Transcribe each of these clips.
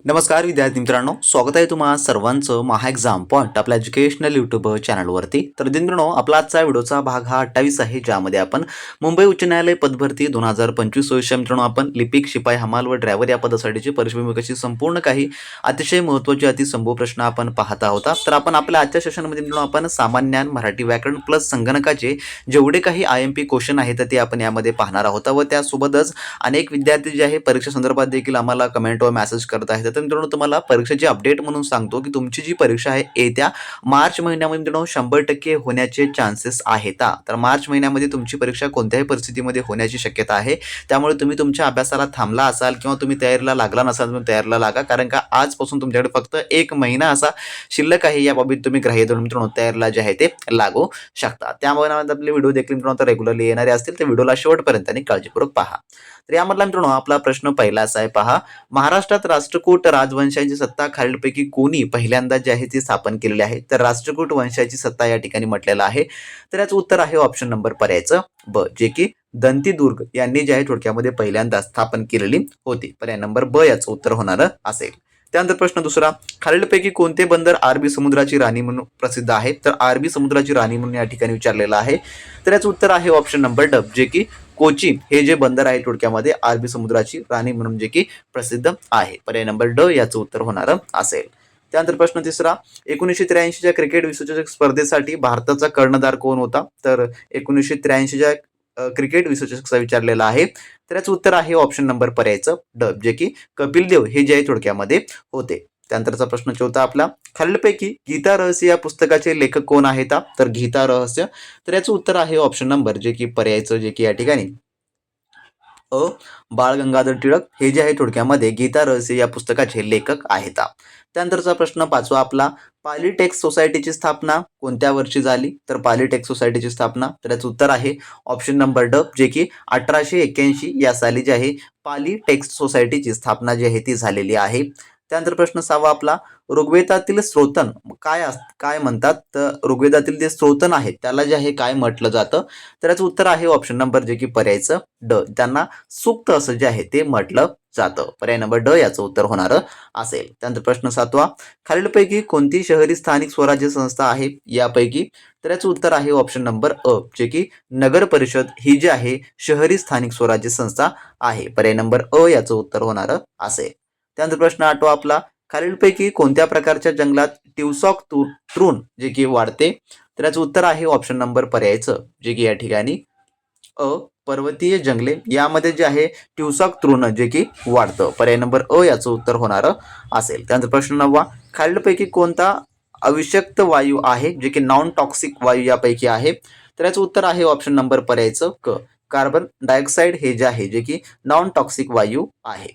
नमस्कार विद्यार्थी मित्रांनो, स्वागत आहे तुम्हा सर्वांचं महा एक्झाम पॉईंट आपल्या एज्युकेशनल यूट्यूब चॅनलवरती. तर मित्रांनो, आपला आजचा व्हिडिओचा भाग हा 28 आहे, ज्यामध्ये आपण मुंबई उच्च न्यायालय पदभरती 2025 विषय मित्रांनो आपण लिपिक, शिपाई, हमाल व ड्रायव्हर या पदासाठीची परीक्षेची संपूर्ण काही अतिशय महत्त्वाचे अतिसंभव प्रश्न आपण पाहत आहोत. तर आपण आपल्या आजच्या सेशनमध्ये मित्रांनो आपण सामान्य ज्ञान, मराठी व्याकरण प्लस संगणकाचे जेवढे काही IMP क्वेश्चन आहेत ते आपण यामध्ये पाहणार आहोत. व त्यासोबतच अनेक विद्यार्थी जे आहे परीक्षा संदर्भात देखील आम्हाला कमेंट व मेसेज करत आहेत. तर मित्रांनो, तुम्हाला परीक्षेची अपडेट म्हणून सांगतो की तुमची जी परीक्षा आहे येत्या मार्च महिन्यामध्ये मित्रांनो 100% होण्याचे चान्सेस आहेत. तर मार्च महिन्यामध्ये तुमची परीक्षा कोणत्याही परिस्थितीमध्ये होण्याची शक्यता आहे. त्यामुळे तुम्ही तुमच्या अभ्यासाला थांबला असाल किंवा तुम्ही तयारीला लागला नसाल, तुम्ही तयारीला लागा, कारण का आजपासून तुमच्याकडे फक्त 1 महिना असा शिल्लक आहे. याबाबत तुम्ही ग्राह्य धरून मित्रांनो तयारीला जे आहे ते लागू शकता. त्यामुळे आपले व्हिडिओ देखील मित्रांनो रेग्युलरली येणारे असतील तर व्हिडिओला शेवटपर्यंत आणि काळजीपूर्वक पहा. तर यामधला मित्रांनो आपला प्रश्न पहिला असा आहे, पहा, महाराष्ट्रात राष्ट्रकूट राजवंशाची सत्ता खालीलपैकी कोणी पहिल्यांदा जी आहे ती स्थापन केलेली आहे. तर राष्ट्रकूट वंशाची सत्ता या ठिकाणी म्हटलेलं आहे. तर याचं उत्तर आहे ऑप्शन नंबर पर्यायचं ब, जे की दंतीदुर्ग यांनी जे आहे थोडक्यामध्ये पहिल्यांदा स्थापन केलेली होती. पर्याय नंबर ब याचं उत्तर होणार असेल. त्यानंतर प्रश्न दुसरा, खालीलपैकी कोणते बंदर अरबी समुद्राची राणी म्हणून प्रसिद्ध आहे. तर अरबी समुद्राची राणी म्हणून या ठिकाणी विचारलेलं आहे. तर याचं उत्तर आहे ऑप्शन नंबर ड, जे की कोची हे जे बंदर आहे थोडक्यामध्ये अरबी समुद्राची राणी म्हणून जे की प्रसिद्ध आहे. पर्याय नंबर ड याचं उत्तर होणार असेल. त्यानंतर प्रश्न तिसरा, 1983च्या क्रिकेट विश्वचषक स्पर्धेसाठी भारताचा कर्णधार कोण होता. तर 1983च्या क्रिकेट विश्वचषकचा विचारलेला आहे. तर याचं उत्तर आहे ऑप्शन नंबर पर्यायचं ड, जे की कपिल देव हे जे आहे थोडक्यामध्ये होते. त्यानंतरचा प्रश्न चौथा आपला, खालीलपैकी गीता रहस्य या पुस्तकाचे लेखक कोण आहेत. तर गीता रहस्य, तर याचं उत्तर आहे ऑप्शन नंबर जे की पर्यायचं, जे की या ठिकाणी अ बाळ गंगाधर टिळक हे जे आहे थोडक्यामध्ये गीता रहस्य या पुस्तकाचे लेखक आहेत. त्यानंतरचा प्रश्न पाचवा आपला, पॉलिटेक्स सोसायटीची स्थापना कोणत्या वर्षी झाली. तर पॉलिटेक्स सोसायटीची स्थापना, तर याचं उत्तर आहे ऑप्शन नंबर ड, जे की 1881 या साली जे आहे पॉलिटेक्स सोसायटीची स्थापना जी आहे ती झालेली आहे. त्यानंतर प्रश्न सहावा आपला, ऋग्वेदातील स्त्रोतन काय म्हणतात. तर ऋग्वेदातील जे स्त्रोतन आहेत त्याला जे आहे काय म्हटलं जातं. तर याचं उत्तर आहे ऑप्शन नंबर जे की पर्यायचं ड, त्यांना सूक्त असं जे आहे ते म्हटलं जातं. पर्याय नंबर ड याचं उत्तर होणार असेल. त्यानंतर प्रश्न सातवा, खालीलपैकी कोणती शहरी स्थानिक स्वराज्य संस्था आहे यापैकी. तर याचं उत्तर आहे ऑप्शन नंबर अ, जे की नगर परिषद ही जी आहे शहरी स्थानिक स्वराज्य संस्था आहे. पर्याय नंबर अ याचं उत्तर होणार असेल. त्यानंतर प्रश्न आठवा आपला, खालीलपैकी कोणत्या प्रकारच्या जंगलात ट्युसॉक तृण जे की वाढते. तर याचं उत्तर आहे ऑप्शन नंबर पर्यायचं, जे की या ठिकाणी अ पर्वतीय जंगले यामध्ये जे आहे ट्युसॉक तृण जे की वाढतं. पर्याय नंबर अ याचं उत्तर होणार असेल. त्यानंतर प्रश्न नववा, खालीलपैकी कोणता अविषक्त वायू आहे जे की नॉन टॉक्सिक वायू यापैकी आहे. तर याचं उत्तर आहे ऑप्शन नंबर पर्यायचं क, कार्बन डायऑक्साईड हे जे आहे जे की नॉन टॉक्सिक वायू आहे.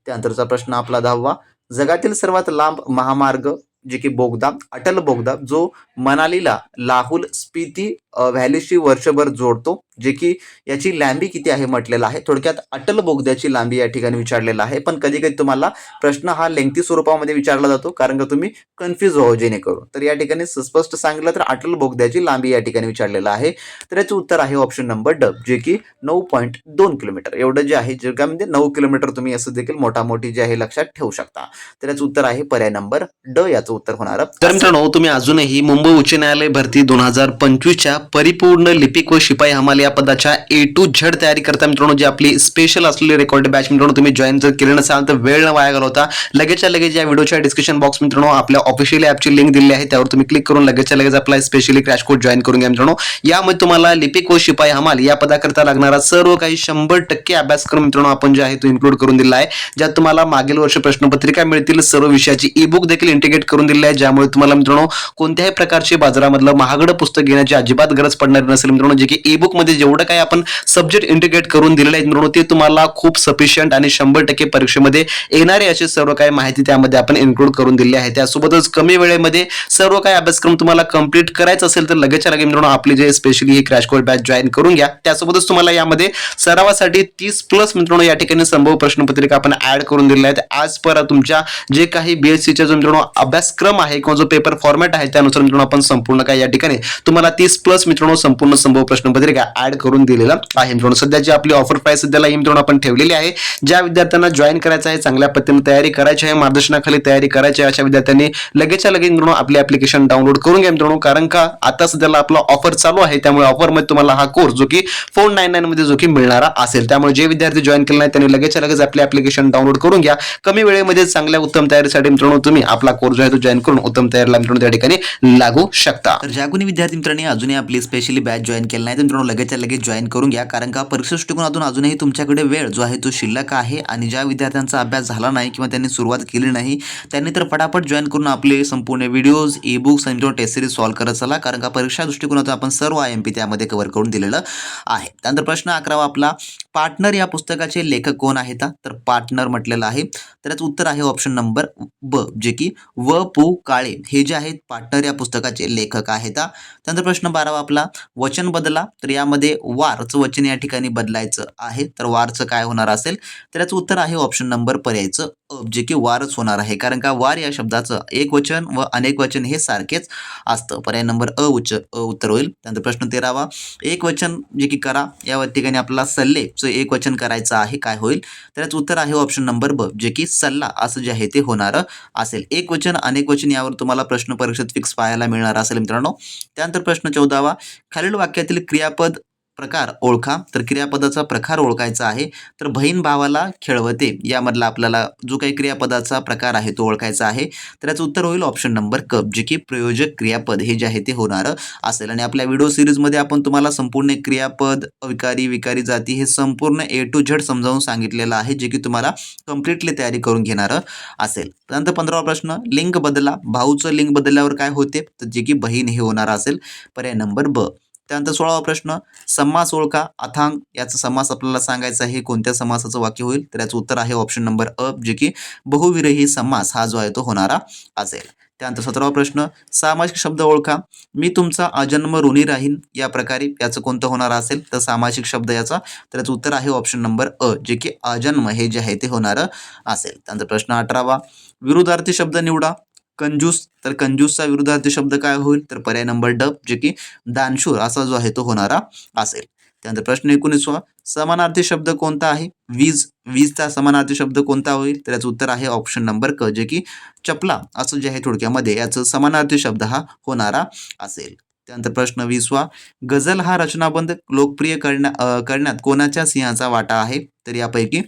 त्यानंतरचा प्रश्न आपला 10वा, जगातील सर्वात लांब महामार्ग जे की बोगदा, अटल बोगदा, जो मनालीला लाहुल स्पिती व्हॅलीशी वर्षभर जोडतो, जे की याची लांबी किती आहे म्हटलेलं आहे. थोडक्यात अटल बोगद्याची लांबी या ठिकाणी विचारलेला आहे. पण कधी कधी तुम्हाला प्रश्न हा लेंथी स्वरूपामध्ये विचारला जातो, कारण का तुम्ही कन्फ्युज व्हावं जेणेकरून. तर या ठिकाणी स्पष्ट सांगितलं तर अटल बोगद्याची लांबी या ठिकाणी विचारलेलं आहे. तर याचं उत्तर आहे ऑप्शन नंबर ड, जे की 9.2 किलोमीटर एवढं जे आहे. जगामध्ये 9 किलोमीटर तुम्ही असं देखील मोठी जे आहे लक्षात ठेवू शकता. तर याचं उत्तर आहे पर्याय नंबर ड याचं उत्तर होणार. तर मित्रांनो, तुम्ही अजूनही मुंबई उच्च न्यायालय भरती 2025च्या परिपूर्ण लिपिक व शिपाई हमाल या पदाच्या A to Z तयारी करता मित्रांनो, जी आपली स्पेशल असलेली रेकॉर्ड बॅच मित्रांनो तुम्ही जॉईन जर केले नसाल तर वेळ न वाया घालवता लगेचच्या लगेच या व्हिडिओच्या डिस्क्रिप्शन बॉक्स मित्रांनो आपल्या ऑफिशियल ॲपची लिंक दिली आहे, त्यावर तुम्ही क्लिक करून लगेचच्या लगेच आपला स्पेशली क्रॅश कोर्स जॉईन करून घ्या मित्रांनो. यामध्ये तुम्हाला लिपिक व शिपाई हमाल या पदाकरता लागणारा सर्व काही 100% अभ्यासक्रम मित्रांनो आपण जे आहे तो इन्क्लूड करून दिला आहे, ज्यात तुम्हाला मागील वर्ष प्रश्नपत्रिका मिळतील, सर्व विषयाची ई बुक देखील इंटिग्रेट करून दिली आहे, ज्यामुळे तुम्हाला मित्रांनो कोणत्याही प्रकारचे बाजारामधलं महागडं पुस्तक घेण्याची अजिबात गरज पडणार नसेल मित्रांनो. जे की ई बुक मध्ये जेवढं काही आपण सब्जेक्ट इंटिग्रेट करून दिलेले आहेत मित्रांनो ते तुम्हाला खूप सफिशियंट आणि 100% परीक्षेमध्ये येणारे असे सर्व काही माहिती त्यामध्ये आपण इन्क्लूड करून दिली आहे. त्यासोबतच कमी वेळेमध्ये सर्व काही अभ्यासक्रम तुम्हाला कंप्लीट करायचा असेल तर लगेचच्या लगे मित्रांनो आपली जे स्पेशली ही क्रॅश कोर्स बॅच जॉईन करून घ्या. त्यासोबतच तुम्हाला यामध्ये सरावासाठी 30+ मित्रांनो या ठिकाणी संभव प्रश्नपत्रिका आपण ऍड करून दिलेल्या आहेत. आज पर तुमच्या जे काही BScच्या जो मित्रांनो अभ्यासक्रम आहे किंवा जो पेपर फॉर्मॅट आहे त्यानुसार मित्रांनो आपण संपूर्ण काही या ठिकाणी तुम्हाला 30+ मित्रांनो संपूर्ण संभव प्रश्नपत्रिका ऍड करून दिलेलं आहे मित्रांनो. सध्याची आपली ऑफर प्राइस सध्याला ही मित्रांनो आपण ठेवलेली आहे. ज्या विद्यार्थ्यांना जॉईन करायचं आहे, चांगल्या पद्धतीने तयारी करायची आहे, मार्गदर्शनाखाली तयारी करायची आहे, अशा विद्यार्थ्यांनी लगेचच्या लगेच मित्रांनो आपली ऍप्लिकेशन डाउनलोड करून घ्या मित्रांनो. कारण का आता सध्याला आपला ऑफर चालू आहे, त्यामुळे ऑफर मध्ये तुम्हाला हा कोर्स जो की 499 मध्ये जो की मिळणारा असेल. त्यामुळे जे विद्यार्थी जॉईन केले नाही त्यांनी लगेचच्या लगेच आपली ऍप्लिकेशन डाउनलोड करून घ्या. कमी वेळेमध्ये चांगल्या उत्तम तयारीसाठी मित्रांनो तुम्ही आपला कोर्स जो आहे तो जॉईन करून उत्तम तयारीला मित्रांनो त्या ठिकाणी लागू शकता. तर ज्या कोणी विद्यार्थी मित्रांनी अजूनही आपली स्पेशली बॅच जॉईन केली नाही तर मित्रांनो लगेचच्या लगेच जॉईन करून घ्या. कारण का परीक्षा दृष्टिकोनातून अजूनही तुमच्याकडे वेळ जो आहे तो शिल्लक आहे आणि ज्या विद्यार्थ्यांचा अभ्यास झाला नाही किंवा त्यांनी सुरुवात केली नाही त्यांनी तर फटाफट जॉईन करून आपले संपूर्ण व्हिडिओज ई बुक्स आणि मित्रांनो टेस्ट सिरीज सॉल्व्ह करत चला. कारण का परीक्षा दृष्टिकोनातून आपण सर्व IMP त्यामध्ये कव्हर करून दिलेलं आहे. त्यानंतर प्रश्न 11वा आपला, पार्टनर या पुस्तकाचे लेखक कोण आहेत? तर पार्टनर म्हटलेलं आहे तर याचं उत्तर आहे ऑप्शन नंबर ब, जे की व.पु. काळे हे जे आहेत पार्टनर या पुस्तकाचे लेखक आहेत. त्यानंतर प्रश्न 12वा आपला, वचन बदला तर यामध्ये वारचं वचन या ठिकाणी बदलायचं आहे तर वारचं काय होणार असेल? तर याचं उत्तर आहे ऑप्शन नंबर पर्यायचं अ, जे की वारच होणार आहे. कारण का वार या शब्दाचं एक वचन व अनेक वचन हे सारखेच असतं. पर्याय नंबर उत्तर होईल. त्यानंतर प्रश्न 13वा, एक वचन जे की करा या ठिकाणी आपल्याला सल्लेचं एक वचन करायचं आहे, काय होईल? तर याचं उत्तर आहे ऑप्शन नंबर ब, जे की सल्ला असं जे आहे ते होणार असेल. एक वचन अनेक वचन यावर तुम्हाला प्रश्न परीक्षेत फिक्स पाहायला मिळणार असेल मित्रांनो. त्यानंतर प्रश्न 14वा, खालील वाक्यातील क्रियापद प्रकार ओळखा तर क्रियापदाचा प्रकार ओळखायचा आहे. तर बहीण भावाला खेळवते यामधला आपल्याला जो काही क्रियापदाचा प्रकार आहे तो ओळखायचा आहे. तर याचं उत्तर होईल ऑप्शन नंबर क, जे की प्रयोजक क्रियापद हे जे आहे ते होणार असेल. आणि आपल्या व्हिडिओ सिरीजमध्ये आपण तुम्हाला संपूर्ण क्रियापद, अविकारी, विकारी जाती हे संपूर्ण A to Z समजावून सांगितलेलं आहे, जे की तुम्हाला कम्प्लिटली तयारी करून घेणार असेल. त्यानंतर 15वा प्रश्न, लिंग बदला, भाऊचं लिंग बदलल्यावर काय होते? तर जे की बहीण हे होणार असेल. पर्याय नंबर ब. त्यानंतर 16वा प्रश्न, समास ओळखा, अथांग याचा समास आपल्याला सांगायचा आहे, कोणत्या समासाचं वाक्य होईल? तर याचं उत्तर आहे ऑप्शन नंबर अ, जे की बहुविरही समास हा जो आहे तो होणारा असेल. त्यानंतर 17वा प्रश्न, सामासिक शब्द ओळखा, मी तुमचा अजन्म ऋणी राहीन या प्रकारे याचं कोणतं होणार असेल? तर सामासिक शब्द याचा, तर याचं उत्तर आहे ऑप्शन नंबर अ, जे की अजन्म हे जे आहे ते होणार असेल. त्यानंतर प्रश्न 18वा, विरुद्धार्थी शब्द निवडा, कंजूस तर कंजूसचा विरुद्धार्थी शब्द काय होईल? तर पर्याय नंबर ड, जे की दानशूर असा जो आहे तो होणारा असेल. त्यानंतर प्रश्न 19वा, समानार्थी शब्द कोणता आहे? वीज, वीजचा समानार्थी शब्द कोणता होईल? तर याचं उत्तर आहे ऑप्शन नंबर क, जे की चपला असं जे आहे थोडक्यामध्ये याचं समानार्थी शब्द हा होणारा असेल. त्यानंतर प्रश्न 20वा, गझल हा रचनाबंध लोकप्रिय करण्यात कोणाच्या सिंहाचा वाटा आहे? तर यापैकी,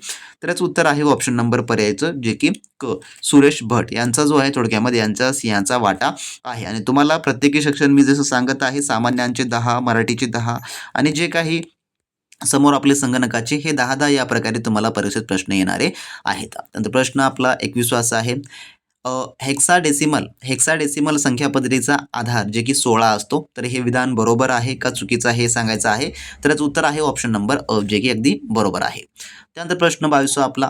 तर याचं उत्तर आहे ऑप्शन नंबर पर्यायचं, जे की क, सुरेश भट यांचा जो आहे थोडक्यामध्ये यांचा सिंहाचा वाटा आहे. आणि तुम्हाला प्रत्येकी सेक्शन मी जसं सांगत आहे, सामान्यांचे 10, मराठीचे 10 आणि जे काही समोर आपले संगणकाचे हे 10 या प्रकारे तुम्हाला परीक्षेत प्रश्न येणारे आहेत. त्यानंतर प्रश्न आपला 21वा असा आहे, हेक्साडेसिमल संख्या पद्धतीचा आधार जे की 16 असतो तर हे विधान बरोबर आहे का चुकीचं हे सांगायचं आहे. तर याचं उत्तर आहे ऑप्शन नंबर अ, जे की अगदी बरोबर आहे. त्यानंतर प्रश्न 22वा आपला,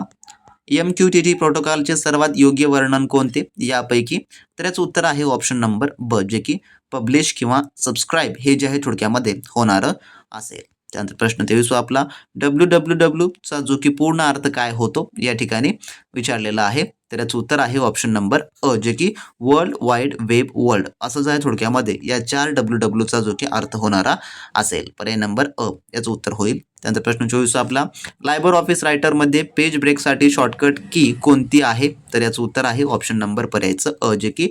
MQTT प्रोटोकॉलचे सर्वात योग्य वर्णन कोणते यापैकी? तर याचं उत्तर आहे ऑप्शन नंबर ब, जे की पब्लिश किंवा सबस्क्राईब हे जे आहे थोडक्यामध्ये होणार असेल. त्यानंतर प्रश्न 23वा आपला, WWW चा जो की पूर्ण अर्थ काय होतो या ठिकाणी विचारलेला आहे. तर याचं उत्तर आहे ऑप्शन नंबर अ, जे की वर्ल्ड वाईड वेब वर्ल्ड असं जे आहे थोडक्यामध्ये या 4 WW चा जो की अर्थ होणारा असेल. पर्याय नंबर अ याचं उत्तर होईल. त्यानंतर प्रश्न 24 आपला, लायबर ऑफिस रायटरमध्ये पेज ब्रेकसाठी शॉर्टकट की कोणती आहे? तर याचं उत्तर आहे ऑप्शन नंबर पर्यायचं अ, जे की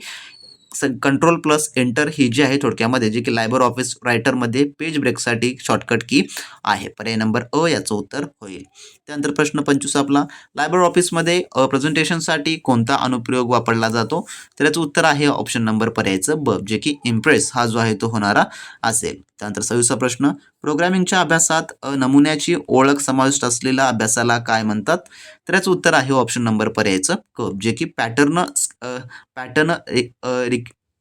कंट्रोल प्लस एंटर ही जी आहे थोडक्यामध्ये जे की लायबर ऑफिस रायटरमध्ये पेज ब्रेकसाठी शॉर्टकट की आहे. पर्याय नंबर अ याचं उत्तर होईल. त्यानंतर प्रश्न 25 आपला, लायबर ऑफिसमध्ये प्रेझेंटेशनसाठी कोणता अनुप्रयोग वापरला जातो? तर याचं उत्तर आहे ऑप्शन नंबर पर्यायचं ब, जे की इम्प्रेस हा जो आहे तो होणारा असेल. त्यानंतर 26वा प्रश्न, प्रोग्रामिंगच्या अभ्यासात नमुन्याची ओळख समाविष्ट असलेल्या अभ्यासाला काय म्हणतात? तर याचं उत्तर आहे ऑप्शन नंबर पर्यायचं क, जे की पॅटर्न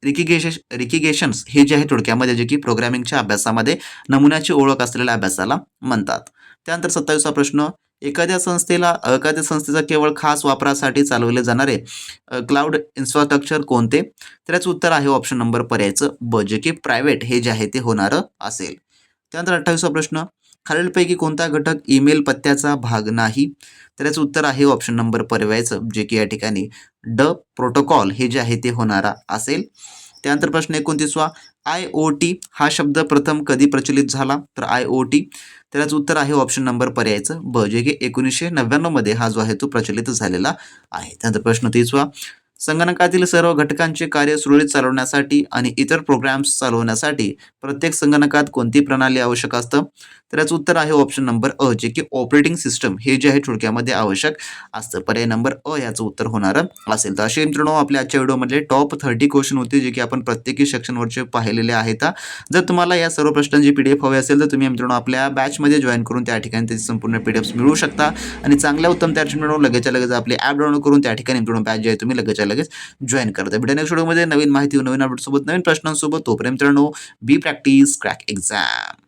रिकिगेशन्स हे जे आहे थोडक्यामध्ये जे की प्रोग्रामिंगच्या अभ्यासामध्ये नमुन्याची ओळख असलेल्या अभ्यासाला म्हणतात. त्यानंतर 27वा प्रश्न, एखाद्या संस्थेचा केवळ खास वापरासाठी चालवले जाणारे क्लाउड इन्फ्रास्ट्रक्चर कोणते? तर याचं उत्तर आहे ऑप्शन नंबर पर्यायचं ब, जे की प्रायव्हेट हे जे आहे ते होणारं असेल. त्यानंतर 28वा प्रश्न, खालीलपैकी कोणता घटक ईमेल पत्त्याचा भाग नाही? तर याचं उत्तर आहे ऑप्शन नंबर पर्यायचं, जे की या ठिकाणी ड प्रोटोकॉल हे जे आहे ते होणारा असेल. त्यानंतर प्रश्न 29वा, IoT हा शब्द प्रथम कधी प्रचलित झाला? तर IoT त्याचं उत्तर आहे ऑप्शन नंबर पर्यायचं ब, जे की 1999 मध्ये हा जो आहे तो प्रचलित झालेला आहे. त्यानंतर प्रश्न 30वा, संगणकातील सर्व घटकांचे कार्य सुरळीत चालवण्यासाठी आणि इतर प्रोग्राम्स चालवण्यासाठी प्रत्येक संगणकात कोणती प्रणाली आवश्यक असतं? तर याचं उत्तर आहे ऑप्शन नंबर अ, जे की ऑपरेटिंग सिस्टम हे जे आहे थोडक्यामध्ये आवश्यक असतं. पर्याय नंबर अ याचं उत्तर होणार असेल. तर असे मित्रांनो आपल्या आजच्या व्हिडिओमधले टॉप 30 क्वेश्चन होते जे की आपण प्रत्येकी सेक्शनवरचे पाहिलेले आहेत. जर तुम्हाला या सर्व प्रश्नांची PDF हवी असेल तर तुम्ही मित्रांनो आपल्या बॅचमध्ये जॉईन करून त्या ठिकाणी त्याची संपूर्ण PDFs मिळवू शकता आणि चांगल्या उत्तम त्या मित्रांनो लगेचच्या लगेच आपली ॲप डाउनलोड करून त्या ठिकाणी मित्रांनो बॅच जे आहे तुम्ही लगेचच्या लगेच जॉईन करता. भेटूया नेक्स्ट व्हिडिओमध्ये नवीन माहिती नवीन अपडेट सोबत नवीन प्रश्नांसोबत. तोपर्यंत मित्रांनो बी प्रॅक्टिस क्रॅक एक्झाम.